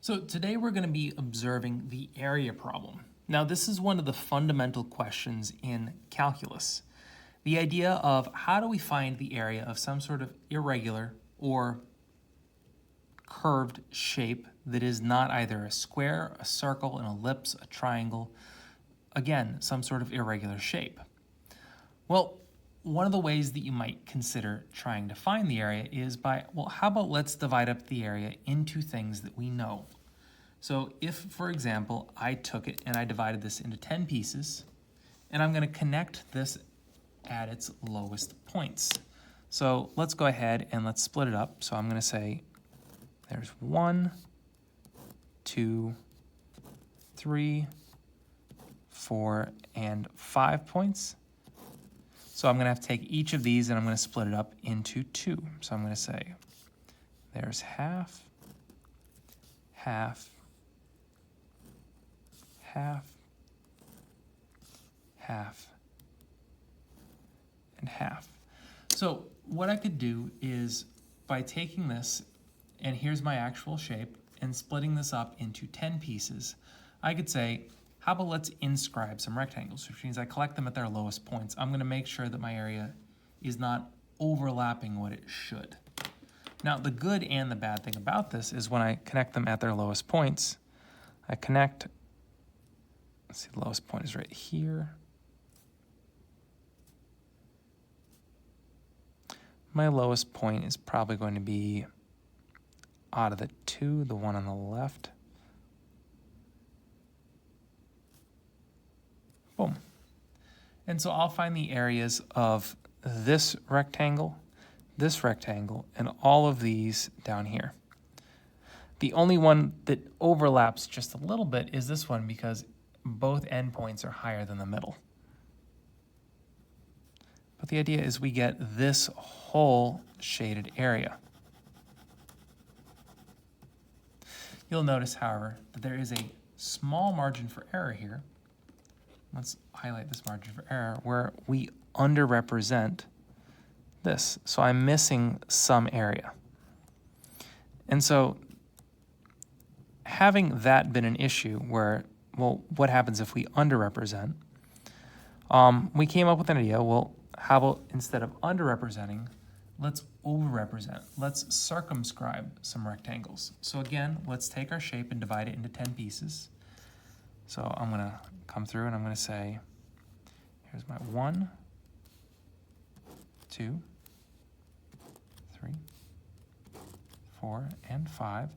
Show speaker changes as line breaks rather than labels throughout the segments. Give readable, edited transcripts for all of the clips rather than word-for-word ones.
So today we're going to be observing the area problem. Now this is one of the fundamental questions in calculus. The idea of how do we find the area of some sort of irregular or curved shape that is not either a square, a circle, an ellipse, a triangle, again, some sort of irregular shape. Well, one of the ways that you might consider trying to find the area is by, well, how about let's divide up the area into things that we know. So if, for example, I took it and I divided this into 10 pieces, and I'm going to connect this at its lowest points. So let's go ahead and let's split it up. So I'm going to say there's 1, 2, 3, 4, and 5 points. So I'm going to have to take each of these and I'm going to split it up into 2. So I'm going to say there's half, half, half, half, and half. So what I could do is by taking this, and here's my actual shape, and splitting this up into 10 pieces, I could say, how about let's inscribe some rectangles, which means I collect them at their lowest points. I'm going to make sure that my area is not overlapping what it should. Now, the good and the bad thing about this is when I connect them at their lowest points, I connect, let's see, the lowest point is right here. My lowest point is probably going to be out of the 2, the one on the left. Boom. And so I'll find the areas of this rectangle, and all of these down here. The only one that overlaps just a little bit is this one because both endpoints are higher than the middle. But the idea is we get this whole shaded area. You'll notice, however, that there is a small margin for error here. Let's highlight this margin for error where we underrepresent this. So I'm missing some area. And so having that been an issue where, well, what happens if we underrepresent? We came up with an idea, well, how about instead of underrepresenting, let's overrepresent. Let's circumscribe some rectangles. So again, let's take our shape and divide it into 10 pieces. So I'm going to come through and I'm going to say, here's my 1, 2, 3, 4, and 5.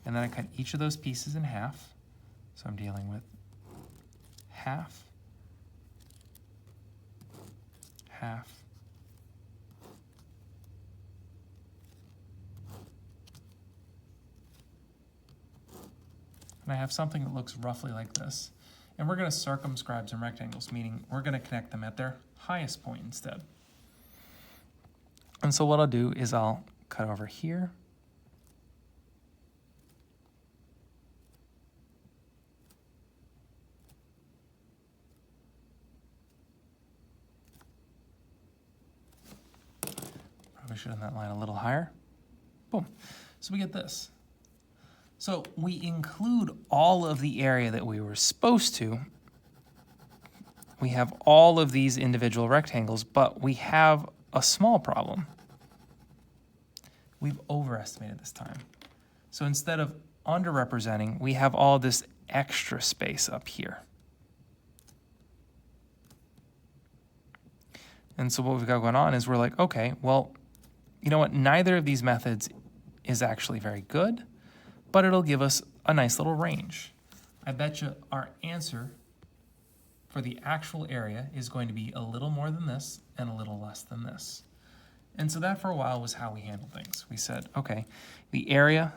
And then I cut each of those pieces in half. So I'm dealing with half, half, and I have something that looks roughly like this. And we're going to circumscribe some rectangles, meaning we're going to connect them at their highest point instead. And so what I'll do is I'll cut over here. Probably should have done that line a little higher. Boom. So we get this. So we include all of the area that we were supposed to. We have all of these individual rectangles, but we have a small problem. We've overestimated this time. So instead of underrepresenting, we have all this extra space up here. And so what we've got going on is we're like, okay, well, you know what? Neither of these methods is actually very good, but it'll give us a nice little range. I bet you our answer for the actual area is going to be a little more than this and a little less than this. And so that for a while was how we handled things. We said, okay, the area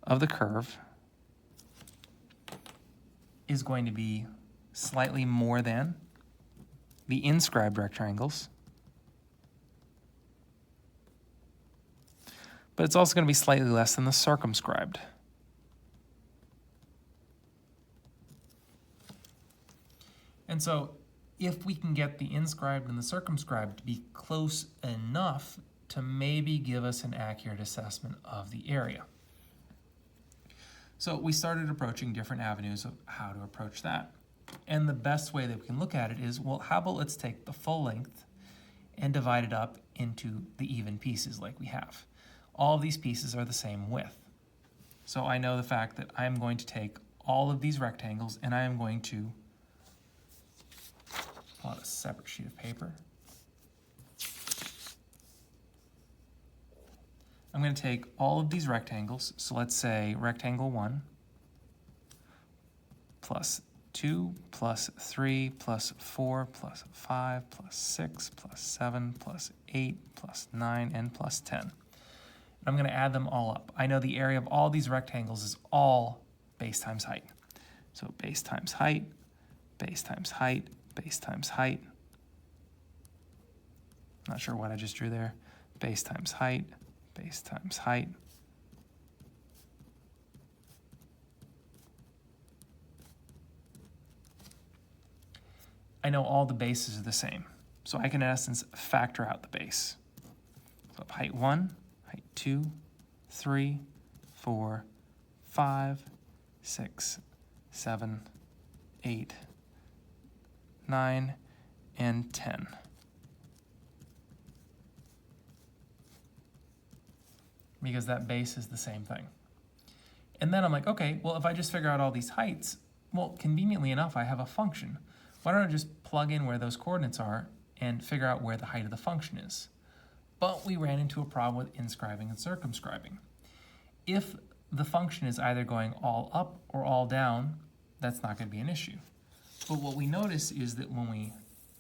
of the curve is going to be slightly more than the inscribed rectangles, but it's also going to be slightly less than the circumscribed. And so if we can get the inscribed and the circumscribed to be close enough to maybe give us an accurate assessment of the area. So we started approaching different avenues of how to approach that. And the best way that we can look at it is, well, how about let's take the full length and divide it up into the even pieces like we have. All of these pieces are the same width. So I know the fact that I'm going to take all of these rectangles and I am going to pull out a separate sheet of paper. I'm going to take all of these rectangles, so let's say rectangle 1 plus 2 plus 3 plus 4 plus 5 plus 6 plus 7 plus 8 plus 9 and plus 10. And I'm going to add them all up. I know the area of all these rectangles is all base times height. So base times height, base times height, base times height. Not sure what I just drew there. Base times height, base times height. I know all the bases are the same, so I can in essence factor out the base. So height 1, height 2, 3, 4, 5, 6, 7, 8, 9, and 10. Because that base is the same thing. And then I'm like, okay, well, if I just figure out all these heights, well, conveniently enough, I have a function. Why don't I just plug in where those coordinates are and figure out where the height of the function is? But we ran into a problem with inscribing and circumscribing. If the function is either going all up or all down, that's not going to be an issue. But what we notice is that when we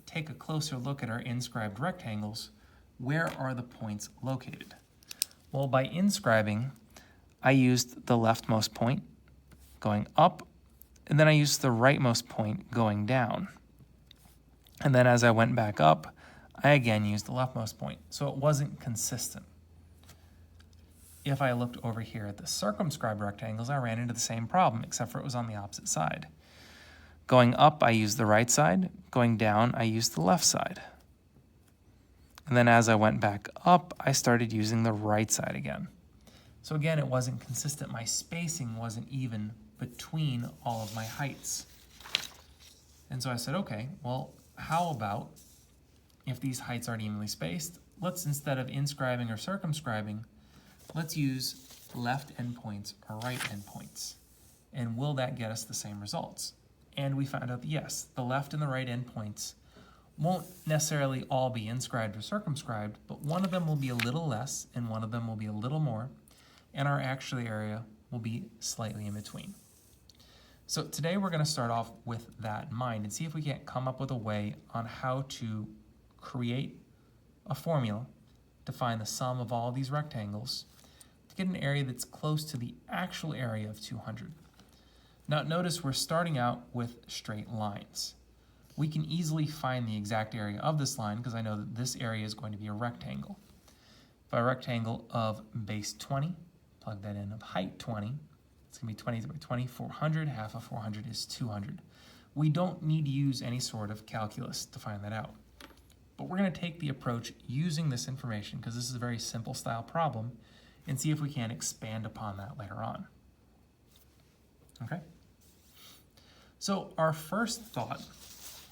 take a closer look at our inscribed rectangles, where are the points located? Well, by inscribing, I used the leftmost point going up, and then I used the rightmost point going down. And then as I went back up, I again used the leftmost point, so it wasn't consistent. If I looked over here at the circumscribed rectangles, I ran into the same problem, except for it was on the opposite side. Going up, I used the right side. Going down, I used the left side. And then as I went back up, I started using the right side again. So again, it wasn't consistent. My spacing wasn't even between all of my heights. And so I said, okay, well, how about if these heights aren't evenly spaced, let's, instead of inscribing or circumscribing, let's use left endpoints or right endpoints. And will that get us the same results? And we found out that yes, the left and the right endpoints won't necessarily all be inscribed or circumscribed, but one of them will be a little less and one of them will be a little more, and our actual area will be slightly in between. So today we're going to start off with that in mind and see if we can't come up with a way on how to create a formula to find the sum of all these rectangles to get an area that's close to the actual area of 200. Now notice we're starting out with straight lines. We can easily find the exact area of this line because I know that this area is going to be a rectangle. If I have a rectangle of base 20, plug that in, of height 20, it's going to be 20 by 20, 400, half of 400 is 200. We don't need to use any sort of calculus to find that out. But we're going to take the approach using this information, because this is a very simple style problem, and see if we can expand upon that later on. Okay? So our first thought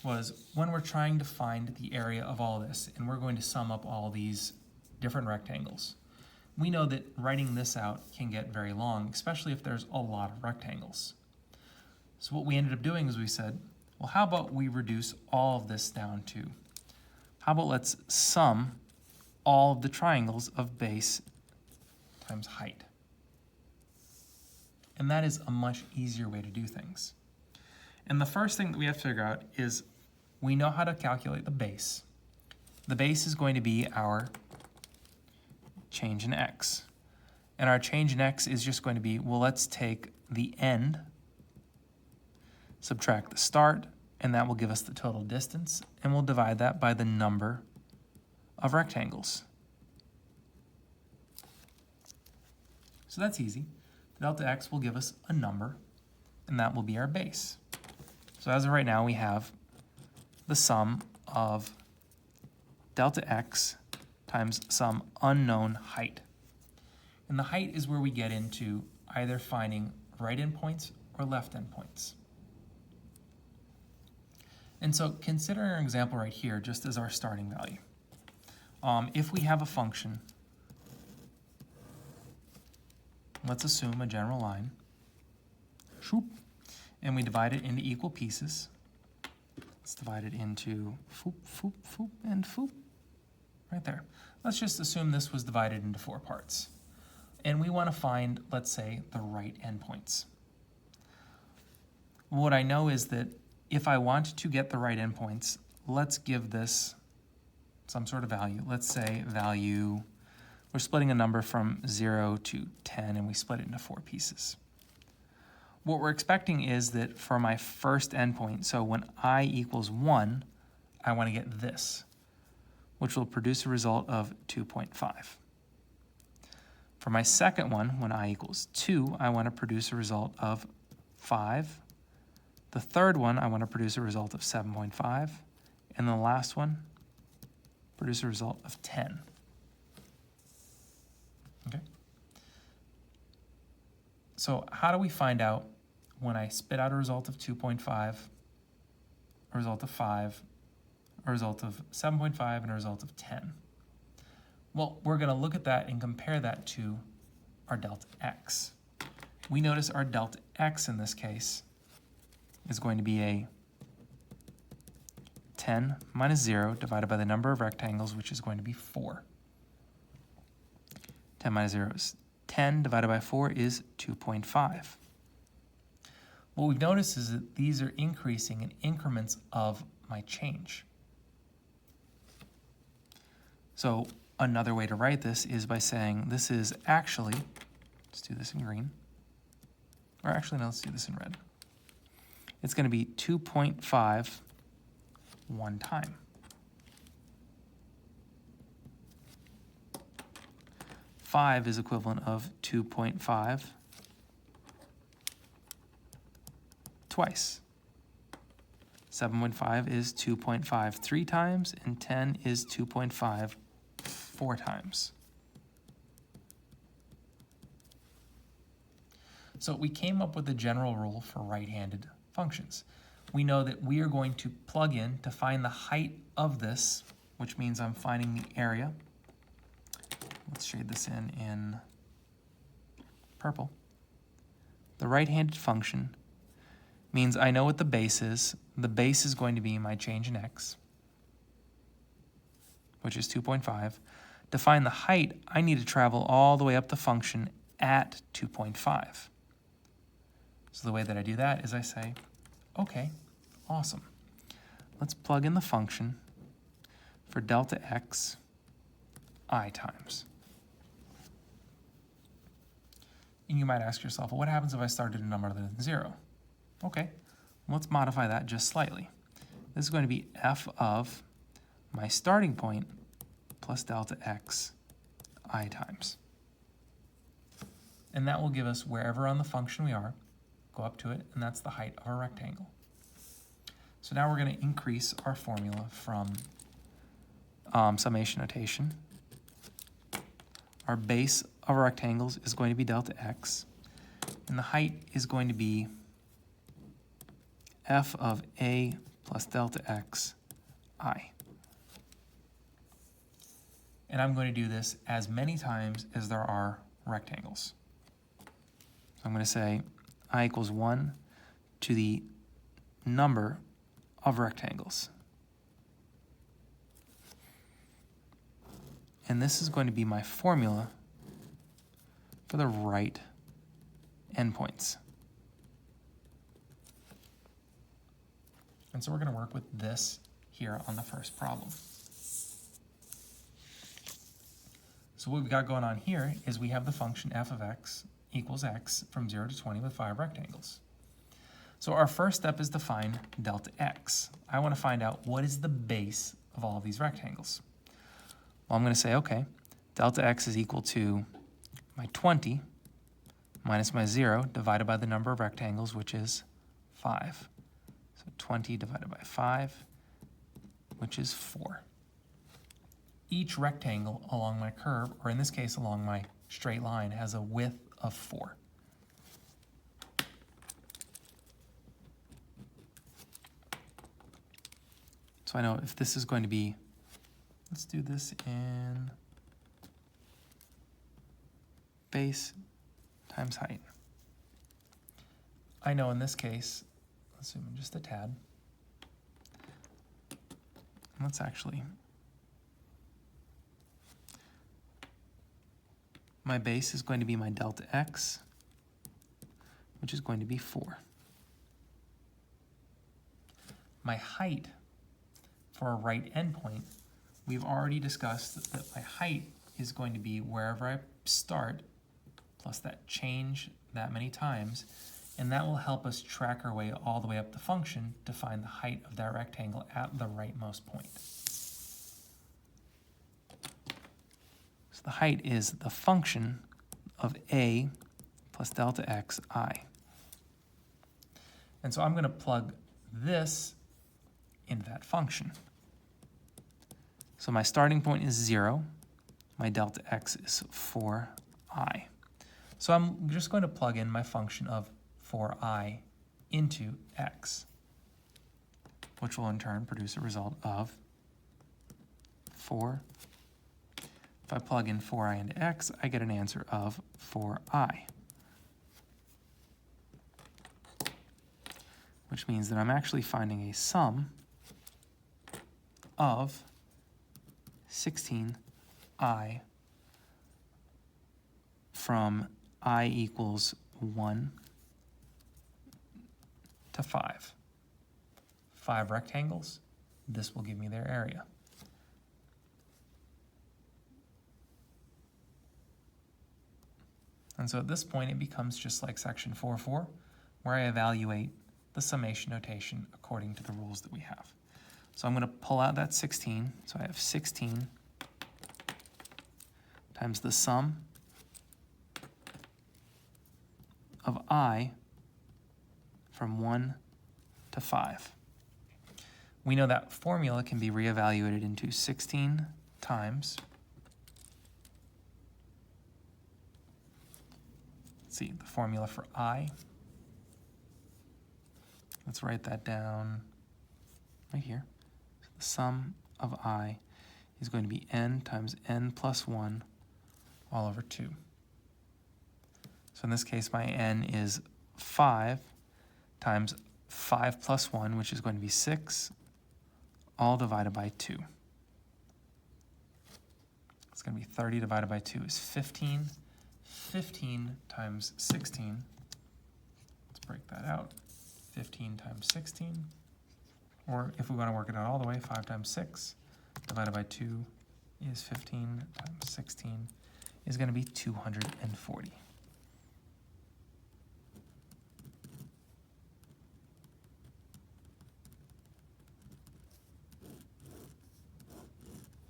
was, when we're trying to find the area of all this, and we're going to sum up all these different rectangles, we know that writing this out can get very long, especially if there's a lot of rectangles. So what we ended up doing is we said, well, how about we reduce all of this down to, how about let's sum all of the triangles of base times height. And that is a much easier way to do things. And the first thing that we have to figure out is, we know how to calculate the base. The base is going to be our change in x. And our change in x is just going to be, well, let's take the end, subtract the start, and that will give us the total distance, and we'll divide that by the number of rectangles. So that's easy. Delta x will give us a number, and that will be our base. So as of right now, we have the sum of delta x times some unknown height. And the height is where we get into either finding right endpoints or left endpoints. And so consider our example right here just as our starting value. If we have a function, let's assume a general line, and we divide it into equal pieces. Let's divide it into foop, foop, foop, and foop, right there. Let's just assume this was divided into 4 parts. And we want to find, let's say, the right endpoints. What I know is that if I want to get the right endpoints, let's give this some sort of value. Let's say value, we're splitting a number from 0 to 10, and we split it into 4 pieces. What we're expecting is that for my first endpoint, so when I equals 1, I want to get this, which will produce a result of 2.5. For my second one, when I equals 2, I want to produce a result of 5. The third one, I want to produce a result of 7.5. And the last one, produce a result of 10. Okay? So how do we find out when I spit out a result of 2.5, a result of 5, a result of 7.5, and a result of 10? Well, we're going to look at that and compare that to our delta x. We notice our delta x in this case is going to be a 10 minus 0 divided by the number of rectangles, which is going to be 4. 10 minus 0 is 10 divided by 4 is 2.5. What we've noticed is that these are increasing in increments of my change. So another way to write this is by saying this is actually, let's do this in green, or actually no, let's do this in red. It's going to be 2.5 one time. 5 is equivalent of 2.5 twice. 7.5 is 2.5 3 times, and 10 is 2.5 4 times. So we came up with a general rule for right-handed functions. We know that we are going to plug in to find the height of this, which means I'm finding the area. Let's shade this in purple. The right-handed function means I know what the base is. The base is going to be my change in x, which is 2.5. To find the height, I need to travel all the way up the function at 2.5. So the way that I do that is I say, okay, awesome. Let's plug in the function for delta x I times. And you might ask yourself, well, what happens if I started a number other than 0? Okay, let's modify that just slightly. This is going to be f of my starting point plus delta x I times. And that will give us wherever on the function we are, go up to it, and that's the height of our rectangle. So now we're going to increase our formula from summation notation. Our base of our rectangles is going to be delta x, and the height is going to be f of a plus delta x I. And I'm going to do this as many times as there are rectangles. So I'm going to say I equals 1 to the number of rectangles. And this is going to be my formula for the right endpoints. And so we're going to work with this here on the first problem. So what we've got going on here is we have the function f of x equals x from 0 to 20 with 5 rectangles. So our first step is to find delta x. I want to find out what is the base of all of these rectangles. Well, I'm going to say, okay, delta x is equal to my 20 minus my 0 divided by the number of rectangles, which is 5. So 20 divided by 5, which is 4. Each rectangle along my curve, or in this case along my straight line, has a width of 4. So I know if this is going to be, let's do this in base times height. I know in this case, let's zoom in just a tad. Let's actually, my base is going to be my delta x, which is going to be 4. My height for a right endpoint, we've already discussed that my height is going to be wherever I start plus that change that many times, and that will help us track our way all the way up the function to find the height of that rectangle at the rightmost point. So the height is the function of a plus delta x I. And so I'm going to plug this into that function. So my starting point is 0. My delta x is 4i. So I'm just going to plug in my function of 4i into x, which will in turn produce a result of 4. If I plug in 4i into x, I get an answer of 4i, which means that I'm actually finding a sum of 16i from I equals 1 to 5. 5 rectangles, this will give me their area. And so at this point, it becomes just like section 4.4, where I evaluate the summation notation according to the rules that we have. So I'm going to pull out that 16. So I have 16 times the sum of I from 1 to 5. We know that formula can be reevaluated into 16 times, let's see, the formula for I. Let's write that down right here. So the sum of I is going to be n times n plus 1 all over 2. So in this case, my n is 5 times 5 plus 1, which is going to be 6, all divided by 2. It's going to be 30 divided by 2 is 15. 15 times 16, let's break that out. 15 times 16, or if we want to work it out all the way, 5 times 6 divided by 2 is 15 times 16 is going to be 240.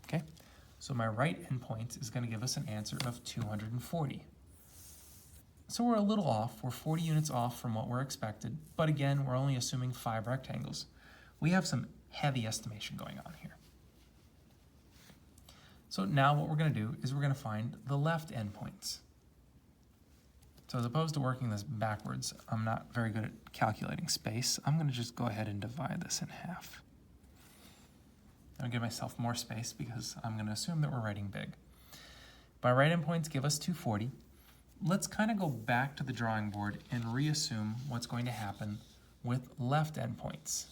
Okay, so my right endpoint is going to give us an answer of 240. So we're a little off. We're 40 units off from what we're expected, but again, we're only assuming 5 rectangles. We have some heavy estimation going on here. So now what we're going to do is we're going to find the left endpoints. So as opposed to working this backwards, I'm not very good at calculating space. I'm going to just go ahead and divide this in half. I'll give myself more space because I'm going to assume that we're writing big. My right endpoints give us 240. Let's kind of go back to the drawing board and reassume what's going to happen with left endpoints.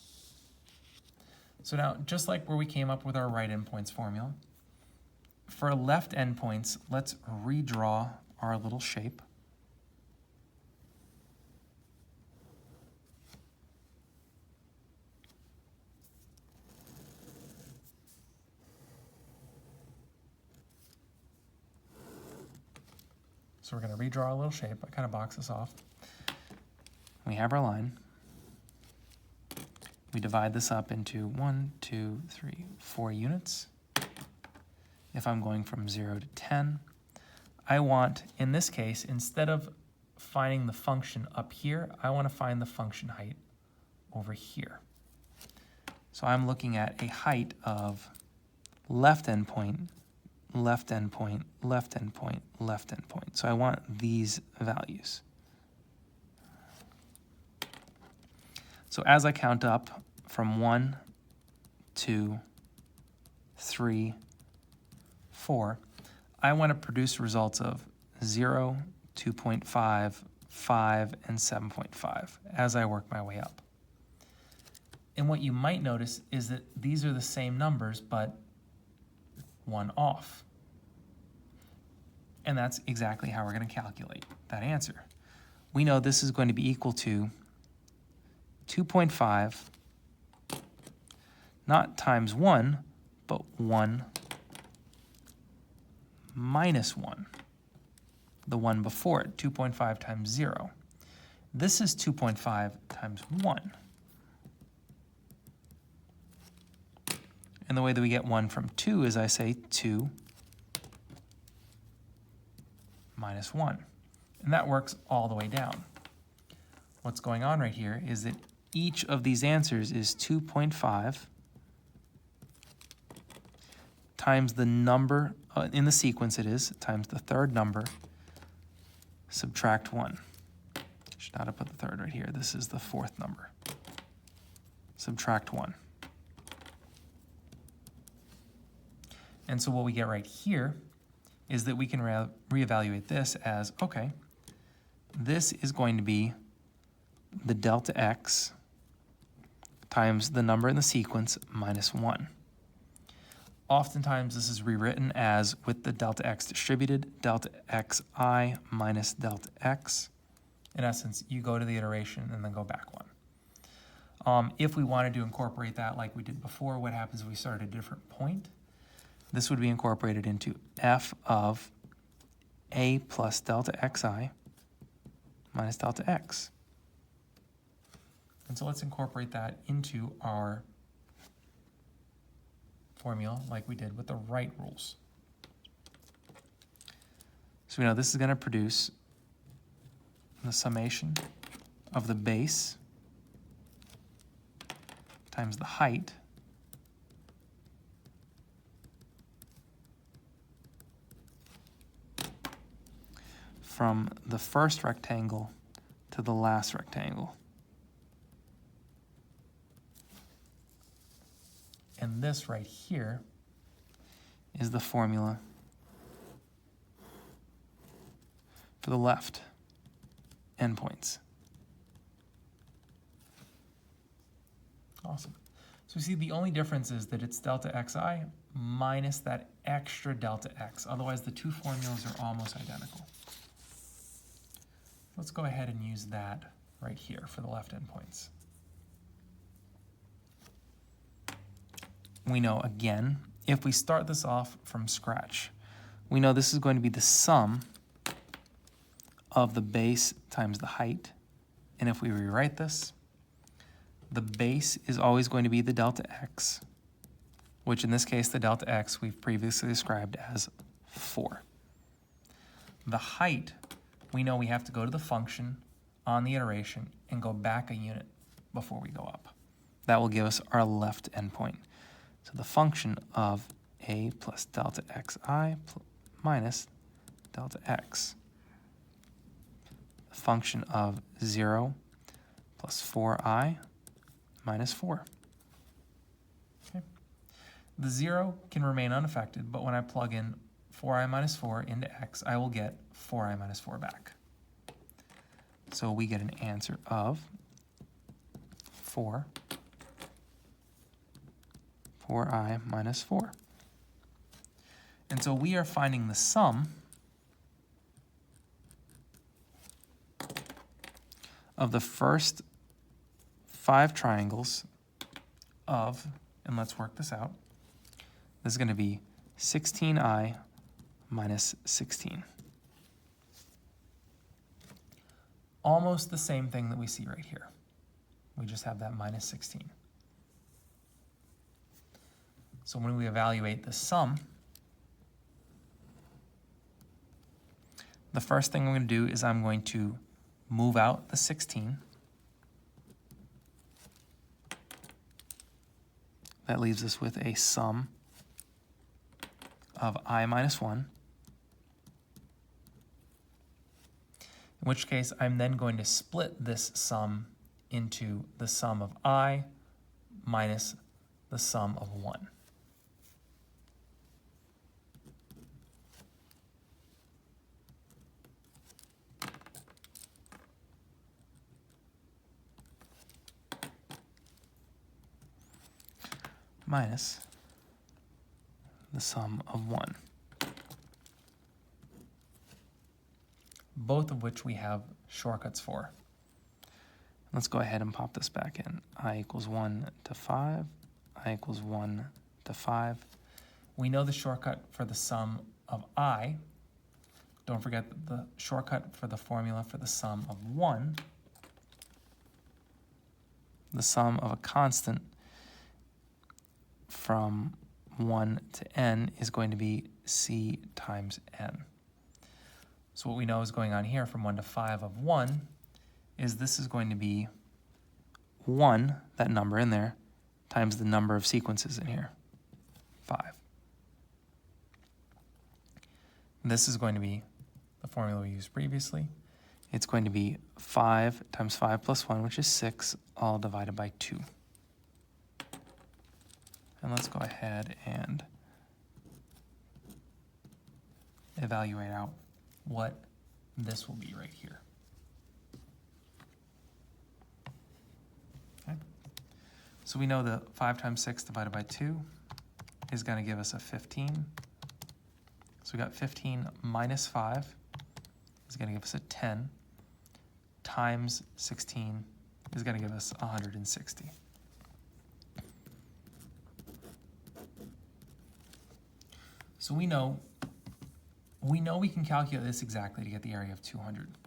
So now, just like where we came up with our right endpoints formula, for left endpoints, let's redraw our little shape. So we're going to redraw a little shape. I kind of box this off. We have our line. We divide this up into 1, 2, 3, 4 units. If I'm going from 0 to 10, I want, in this case, instead of finding the function up here, I want to find the function height over here. So I'm looking at a height of left endpoint, left endpoint, left endpoint, left endpoint. So I want these values. So as I count up from 1 2, 3, 4, I want to produce results of 0, 2.5, 5, and 7.5 as I work my way up. And what you might notice is that these are the same numbers, but one off. And that's exactly how we're going to calculate that answer. We know this is going to be equal to 2.5, not times 1, but 1 minus 1, the one before it, 2.5 times 0. This is 2.5 times 1. And the way that we get 1 from 2 is I say 2 minus 1. And that works all the way down. What's going on right here is that each of these answers is 2.5 times the number, in the sequence it is, times the third number, subtract 1. Should not have put the third right here. This is the fourth number. Subtract 1. And so what we get right here is that we can reevaluate this as, okay, this is going to be the delta x times the number in the sequence minus 1. Oftentimes this is rewritten as, with the delta x distributed, delta xi minus delta x. In essence, you go to the iteration and then go back one. If we wanted to incorporate that like we did before, what happens if we start at a different point? This would be incorporated into f of a plus delta xi minus delta x. And so let's incorporate that into our formula like we did with the right rules. So we know this is going to produce the summation of the base times the height from the first rectangle to the last rectangle. And this right here is the formula for the left endpoints. Awesome. So we see the only difference is that it's delta xi minus that extra delta x. Otherwise, the two formulas are almost identical. Let's go ahead and use that right here for the left endpoints. We know, again, if we start this off from scratch, we know this is going to be the sum of the base times the height. And if we rewrite this, the base is always going to be the delta x, which in this case, the delta x we've previously described as 4. The height, we know we have to go to the function on the iteration and go back a unit before we go up. That will give us our left endpoint. So the function of a plus delta xi minus delta x. The function of 0 plus 4i minus 4. Okay. The 0 can remain unaffected, but when I plug in 4i minus 4 into x, I will get 4i minus 4 back. So we get an answer of 4i minus 4. And so we are finding the sum of the first 5 triangles of, and let's work this out, this is going to be 16i minus 16. Almost the same thing that we see right here. We just have that minus 16. So when we evaluate the sum, the first thing I'm going to do is I'm going to move out the 16. That leaves us with a sum of I minus 1. In which case, I'm then going to split this sum into the sum of I minus the sum of 1. Minus the sum of 1. Both of which we have shortcuts for. Let's go ahead and pop this back in. I equals 1 to 5. I equals 1 to 5. We know the shortcut for the sum of I. Don't forget the shortcut for the formula for the sum of 1. The sum of a constant from 1 to n is going to be c times n. So what we know is going on here from 1 to 5 of 1 is this is going to be 1, that number in there, times the number of sequences in here, 5. This is going to be the formula we used previously. It's going to be 5 times 5 plus 1, which is 6, all divided by 2. And let's go ahead and evaluate out what this will be right here. Okay. So we know that 5 times 6 divided by 2 is going to give us a 15. So we got 15 minus 5 is going to give us a 10 times 16 is going to give us 160. So we know we can calculate this exactly to get the area of 200.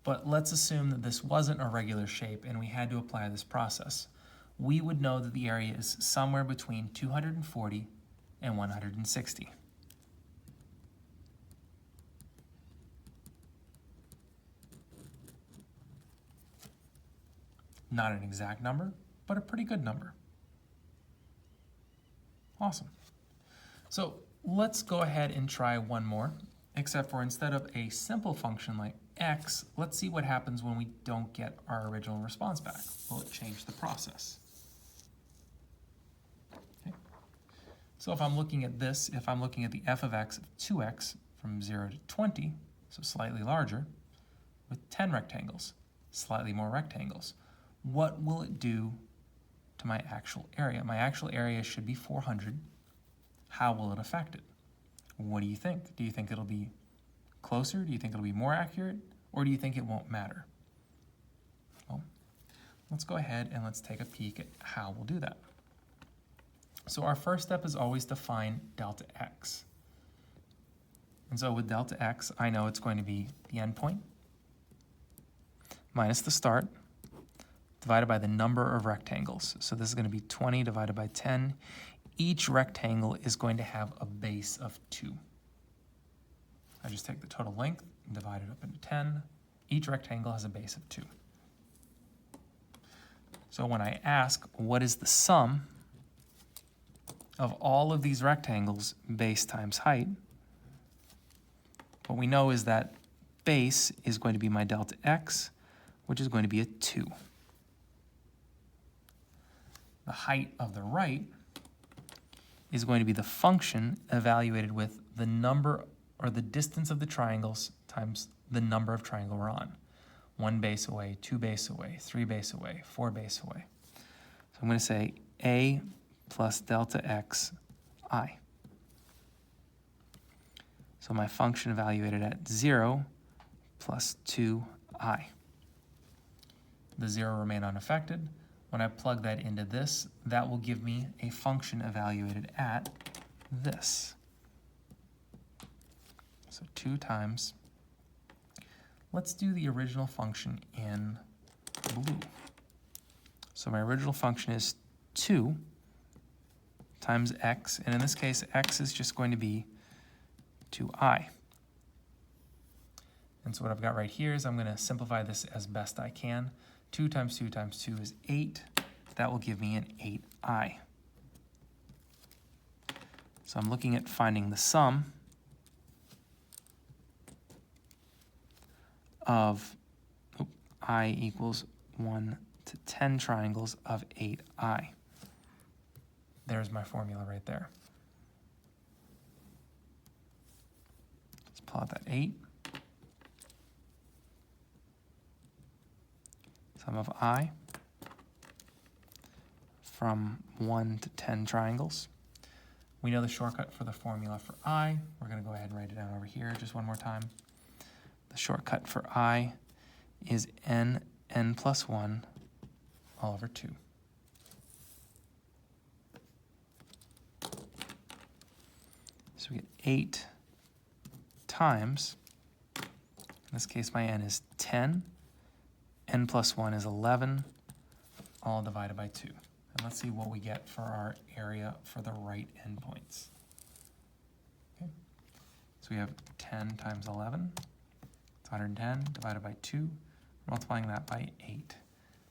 But let's assume that this wasn't a regular shape and we had to apply this process. We would know that the area is somewhere between 240 and 160. Not an exact number, but a pretty good number. Awesome. So let's go ahead and try one more, except for instead of a simple function like x, let's see what happens when we don't get our original response back. Will it change the process? Okay. So if I'm looking at this, if I'm looking at the f of x of 2x from 0 to 20, so slightly larger, with 10 rectangles, slightly more rectangles, what will it do to my actual area? My actual area should be 400. How will it affect it? What do you think? Do you think it'll be closer? Do you think it'll be more accurate? Or do you think it won't matter? Well, let's go ahead and let's take a peek at how we'll do that. So our first step is always to find delta x. And so with delta x, I know it's going to be the endpoint minus the start divided by the number of rectangles. So this is going to be 20 divided by 10. Each rectangle is going to have a base of 2. I just take the total length and divide it up into 10. Each rectangle has a base of 2. So when I ask what is the sum of all of these rectangles, base times height, what we know is that base is going to be my delta x, which is going to be a 2. The height of the right is going to be the function evaluated with the number or the distance of the triangles times the number of triangle we're on. 1 base away, 2 base away, 3 base away, 4 base away. So I'm going to say a plus delta x I. So my function evaluated at 0 plus 2i. The 0 remain unaffected. When I plug that into this, that will give me a function evaluated at this. So 2 times, let's do the original function in blue. So my original function is 2 times x, and in this case, x is just going to be 2i. And so what I've got right here is I'm going to simplify this as best I can. 2 times 2 times 2 is 8. That will give me an 8i. So I'm looking at finding the sum of I equals 1 to 10 triangles of 8i. there's my formula right there. Let's plot that 8. Sum of I from 1 to 10 triangles. We know the shortcut for the formula for I. We're going to go ahead and write it down over here just one more time. The shortcut for I is n plus 1 all over 2. So we get 8 times, in this case my n is 10, n plus 1 is 11, all divided by 2. And let's see what we get for our area for the right endpoints. Okay. So we have 10 times 11, it's 110, divided by 2, multiplying that by 8.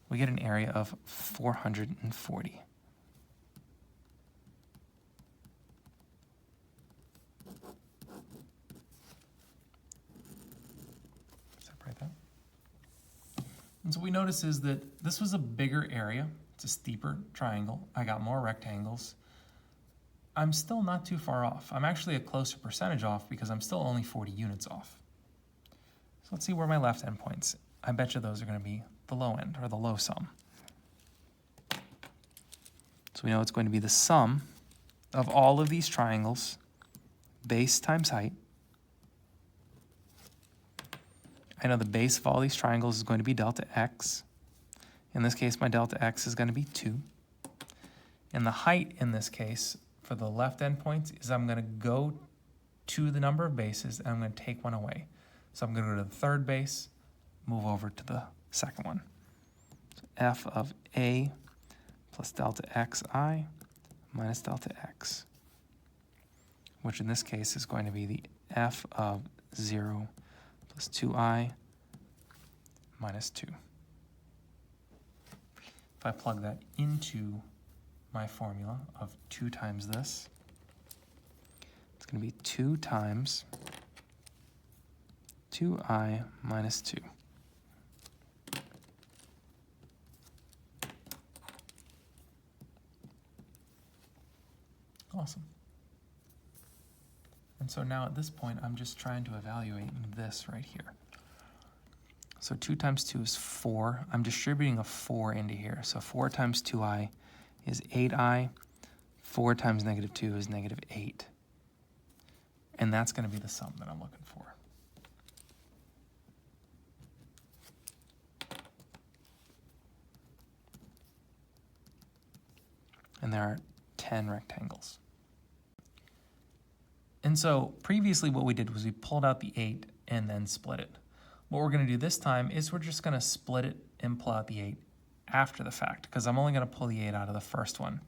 We get an area of 440. Separate that. And so what we notice is that this was a bigger area. It's a steeper triangle. I got more rectangles. I'm still not too far off. I'm actually a closer percentage off because I'm still only 40 units off. So let's see where my left endpoints. I bet you those are going to be the low end, or the low sum. So we know it's going to be the sum of all of these triangles, base times height. I know the base of all these triangles is going to be delta x. In this case, my delta x is going to be 2. And the height in this case for the left endpoints is I'm going to go to the number of bases and I'm going to take one away. So I'm going to go to the third base, move over to the second one. So f of a plus delta xi minus delta x, which in this case is going to be the f of 0 plus 2i minus 2. If I plug that into my formula of 2 times this, it's going to be 2 times 2i minus 2. Awesome. And so now at this point, I'm just trying to evaluate this right here. So 2 times 2 is 4. I'm distributing a 4 into here. So 4 times 2i is 8i. 4 times negative 2 is negative 8. And that's going to be the sum that I'm looking for. And there are 10 rectangles. And so previously what we did was we pulled out the 8 and then split it. What we're going to do this time is we're just going to split it and pull out the 8 after the fact, because I'm only going to pull the 8 out of the first one.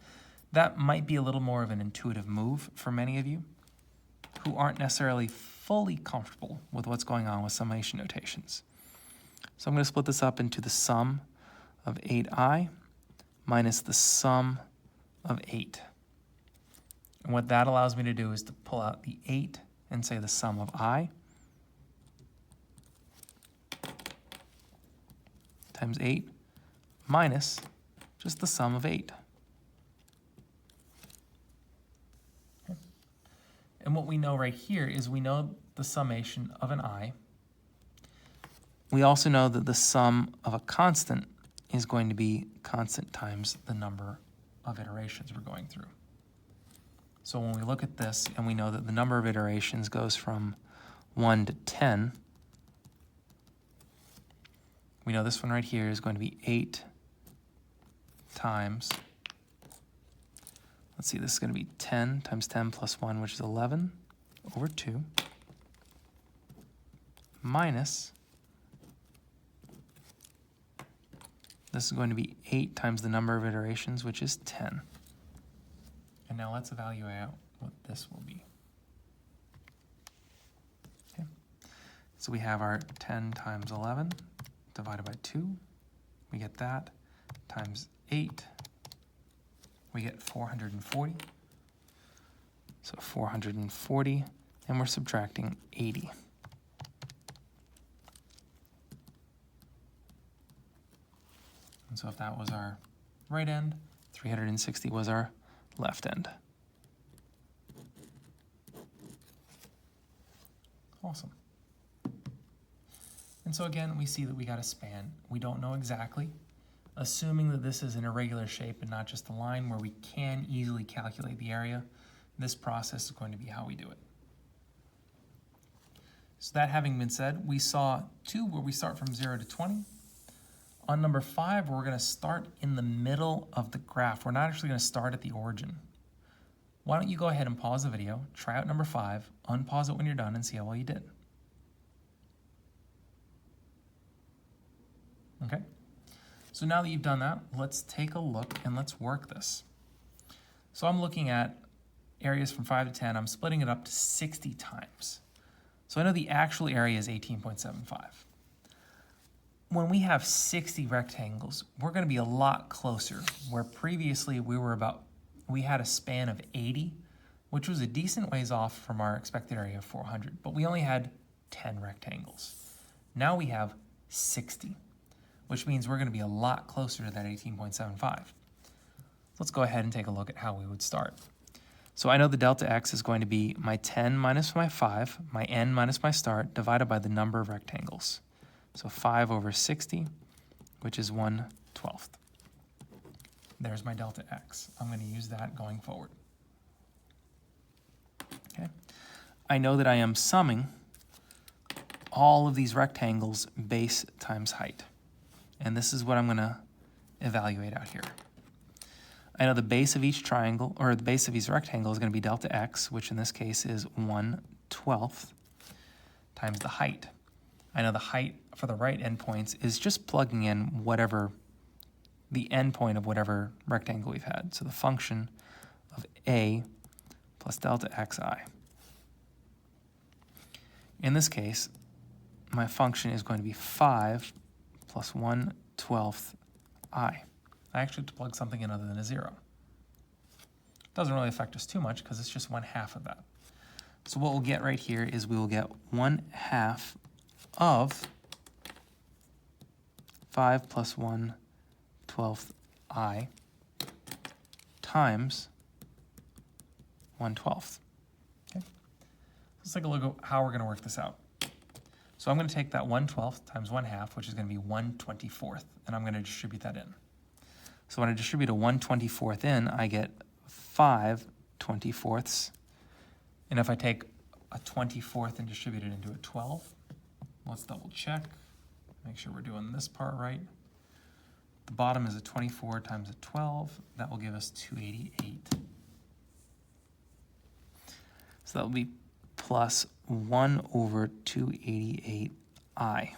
That might be a little more of an intuitive move for many of you who aren't necessarily fully comfortable with what's going on with summation notations. So I'm going to split this up into the sum of 8i minus the sum of 8. And what that allows me to do is to pull out the 8 and say the sum of I times 8 minus just the sum of 8. Okay. And what we know right here is we know the summation of an I. We also know that the sum of a constant is going to be constant times the number of iterations we're going through. So when we look at this and we know that the number of iterations goes from 1 to 10, we know this one right here is going to be 8 times, let's see, this is going to be 10 times 10 plus 1, which is 11 over 2, minus, this is going to be 8 times the number of iterations, which is 10. And now let's evaluate out what this will be. Okay. So we have our 10 times 11 divided by 2. We get that times 8. We get 440. So 440, and we're subtracting 80. And so if that was our right end, 360 was our left end. Awesome. And so again, we see that we got a span. We don't know exactly. Assuming that this is an irregular shape and not just a line where we can easily calculate the area, this process is going to be how we do it. So that having been said, we saw 2 where we start from 0 to 20. On number 5, we're going to start in the middle of the graph. We're not actually going to start at the origin. Why don't you go ahead and pause the video, try out number 5, unpause it when you're done, and see how well you did. Okay? So now that you've done that, let's take a look and let's work this. So I'm looking at areas from 5 to 10. I'm splitting it up to 60 times. So I know the actual area is 18.75. When we have 60 rectangles, we're going to be a lot closer, where previously we had a span of 80, which was a decent ways off from our expected area of 400, but we only had 10 rectangles. Now we have 60, which means we're going to be a lot closer to that 18.75. Let's go ahead and take a look at how we would start. So I know the delta x is going to be my 10 minus my 5, my n minus my start, divided by the number of rectangles. So 5 over 60, which is 1/12. There's my delta x. I'm going to use that going forward. Okay. I know that I am summing all of these rectangles base times height. And this is what I'm going to evaluate out here. I know the base of each triangle, or the base of each rectangle, is going to be delta x, which in this case is 1/12 times the height. I know the height for the right endpoints is just plugging in whatever, the endpoint of whatever rectangle we've had. So the function of a plus delta xi. In this case, my function is going to be 5 plus 1/12 I. I actually have to plug something in other than a 0. Doesn't really affect us too much because it's just 1/2 of that. So what we'll get right here is we will get 1/2 of 5 plus 1/12 I times 1/12. Okay. Let's take a look at how we're going to work this out. So I'm going to take that 1/12 times 1/2, which is going to be 1/24, and I'm going to distribute that in. So when I distribute a 1/24 in, I get 5/24. And if I take a 24th and distribute it into a 12, let's double check, make sure we're doing this part right. The bottom is a 24 times a 12. That will give us 288. So that will be plus 1 over 288i.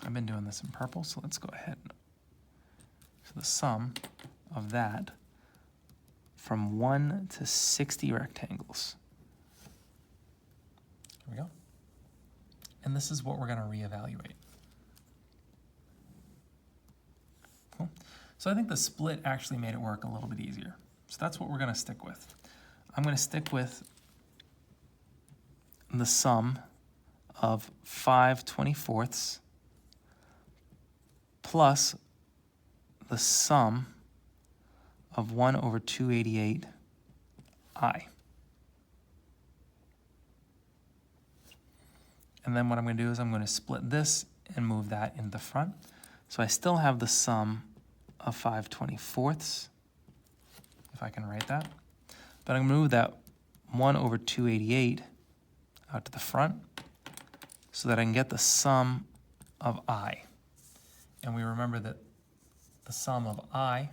I've been doing this in purple, so let's go ahead. So the sum of that from 1 to 60 rectangles. Here we go. And this is what we're going to reevaluate. Cool. So I think the split actually made it work a little bit easier. So that's what we're going to stick with. I'm going to stick with the sum of 5/24 plus the sum of 1 over 288i. And then what I'm going to do is I'm going to split this and move that into the front. So I still have the sum of 5/24, if I can write that. But I'm going to move that 1 over 288 out to the front so that I can get the sum of I. And we remember that the sum of I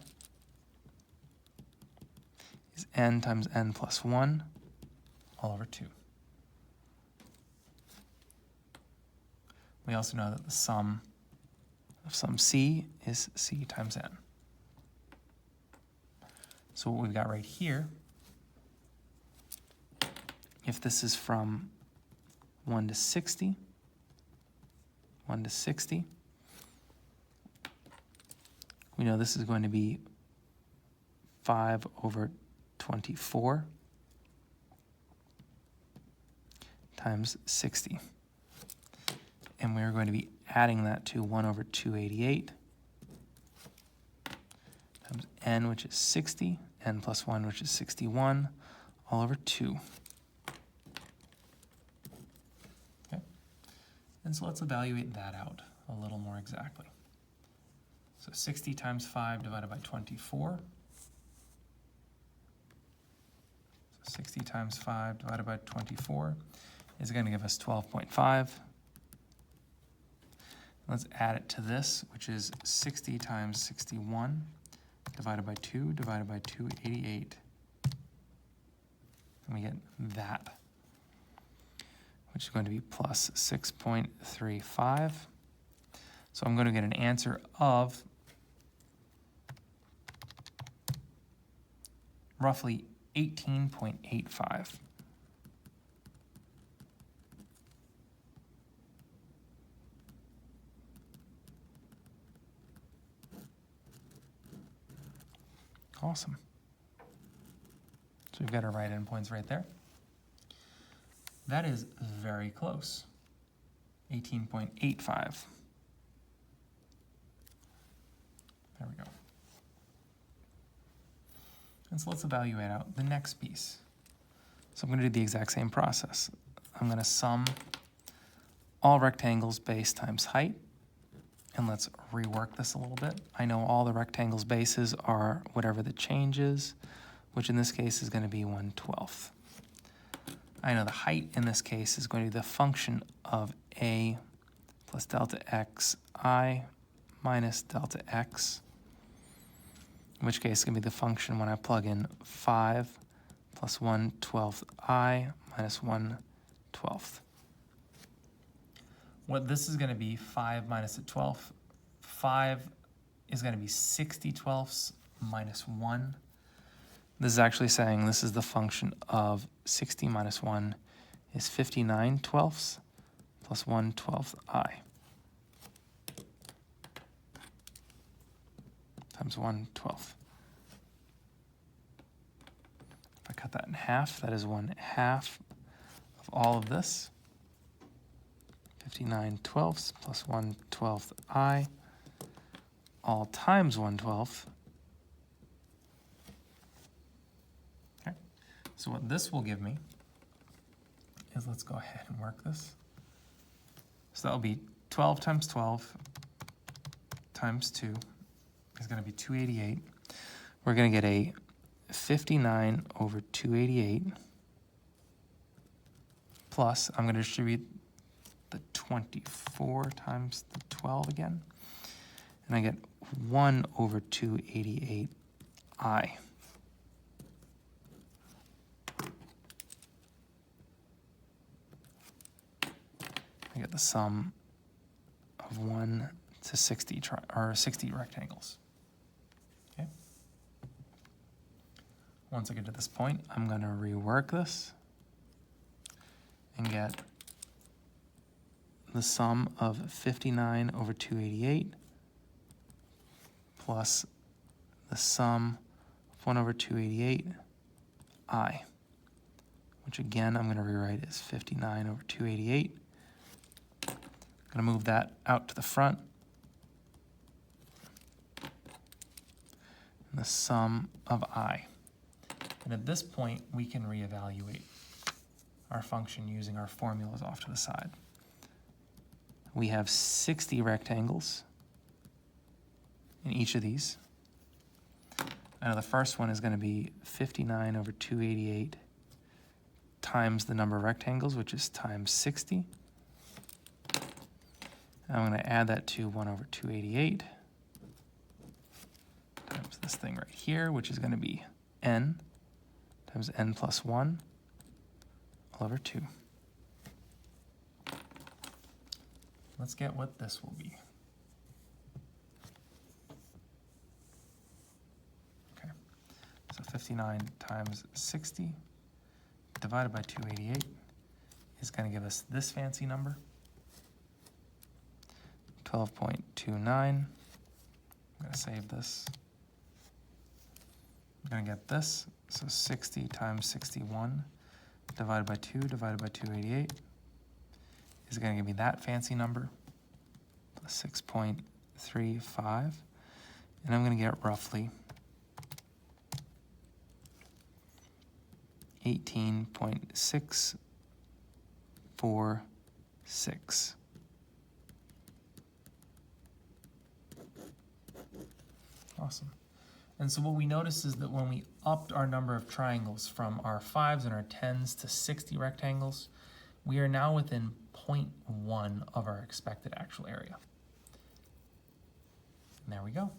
is n times n plus 1 all over 2. We also know that the sum of some c is c times n. So what we've got right here, if this is from 1 to 60, 1 to 60, we know this is going to be 5 over 24 times 60. And we're going to be adding that to 1 over 288 n, which is 60, n plus 1, which is 61, all over 2. Okay, and so let's evaluate that out a little more exactly. So 60 times 5 divided by 24. So 60 times 5 divided by 24 is going to give us 12.5. Let's add it to this, which is 60 times 61 divided by 2 divided by 288. And we get that, which is going to be plus 6.35. So I'm going to get an answer of roughly 18.85. Awesome. So we've got our right endpoints right there. That is very close. 18.85. There we go. And so let's evaluate out the next piece. So I'm going to do the exact same process. I'm going to sum all rectangles base times height. And let's rework this a little bit. I know all the rectangles bases are whatever the change is, which in this case is going to be 1/12. I know the height in this case is going to be the function of a plus delta x I minus delta x, in which case it's going to be the function when I plug in 5 plus 1/12 I minus 1/12. What this is going to be, 5 minus a 12th. 5 is going to be 60/12 minus 1. This is actually saying this is the function of 60 minus 1 is 59/12 plus 1/12 I times 1/12. If I cut that in half, that is 1/2 of all of this. 59/12 plus 1/12 I, all times 1/12. Okay, so what this will give me is, let's go ahead and work this. So that'll be 12 times 12 times 2 is going to be 288. We're going to get a 59 over 288 plus, I'm going to distribute the 24 times the 12 again, and I get 1 over 288 I. I get the sum of 1 to 60 60 rectangles. Okay. Once I get to this point, I'm going to rework this and get the sum of 59 over 288 plus the sum of 1 over 288 I, which again I'm going to rewrite as 59 over 288. I'm going to move that out to the front. And the sum of I. And at this point, we can reevaluate our function using our formulas off to the side. We have 60 rectangles in each of these. I know the first one is going to be 59 over 288 times the number of rectangles, which is times 60. I'm going to add that to 1 over 288 times this thing right here, which is going to be n times n plus 1 all over 2. Let's get what this will be. Okay, so 59 times 60 divided by 288 is going to give us this fancy number, 12.29. I'm going to save this. I'm going to get this, so 60 times 61 divided by 2 divided by 288 is going to give me that fancy number, 6.35, and I'm going to get roughly 18.646. Awesome. And so what we noticed is that when we upped our number of triangles from our 5s and our 10s to 60 rectangles, we are now within 0.1 of our expected actual area. And there we go.